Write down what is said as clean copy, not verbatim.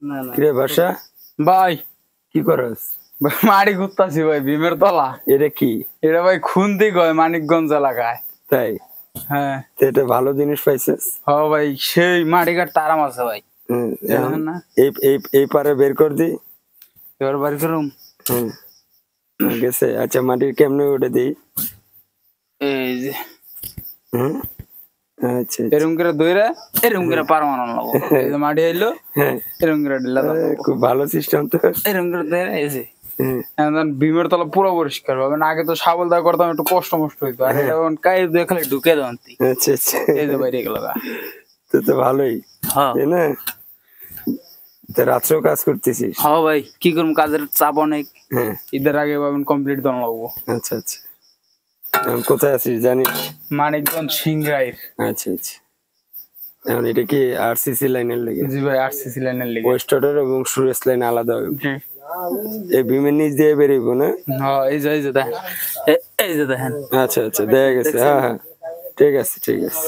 না না কিরে বাসা ভাই কি করস? মাড়ি ঘুরতাছি ভাই ভীমের তলা। এটা কি? এটা ভাই খুন্তি কয় মানিকগঞ্জ এলাকায়। তাই? হ্যাঁ তো এটা ভালো জিনিস পাইছিস। হ ভাই সেই মাটিঘাট তারাম আছে ভাই। এখন না এই পারে বের কর দি। এবার বাড়ি করুম। গেছে। আচ্ছা মাটির কেমনে উঠে দিই? এই যে হুম আচ্ছা এরকম করে দইরা এরকম করে পার মারানো লাগবো। এই যে মাটি আইলো এরকম করে ঢিলা দাও। খুব ভালো সিস্টেম তো। এরকম করে দইরা এসে ভীমের তলা পুরো পরিষ্কার পাবেন। আগে তো শাবল দা করতাম একটু কষ্ট মষ্ট হইতো, আর এটা কাই দিয়ে খালি ঢুকে দেওয়ান। আচ্ছা আচ্ছা এই যে বাইরে গেল। তো ভালোই তাই না? রাত্রেও কাজ করতেছিস? হ্যাঁ ভাই কি করবো, কাজের চাপ অনেক। ঈদের আগে পাবেন কমপ্লিট দেওয়া লাগবো। আচ্ছা আচ্ছা কোথায় আছিস জানিস? মানিকগঞ্জ সিংড়াইর। আচ্ছা আচ্ছা এখন এটা কি আরসিসি লাইনের লেগে? জি ভাই আরসিসি লাইনের লেগে। ওয়েস্ট রোডের এবং সুরেশ লাইন আলাদা হবে। এই ভীমের নিচ দিয়ে বেরিয়েবো না? হ্যাঁ এই যে দেখেন, এই যে দেখেন। আচ্ছা আচ্ছা দেখা গেছে। হ্যাঁ হ্যাঁ ঠিক আছে ঠিক আছে।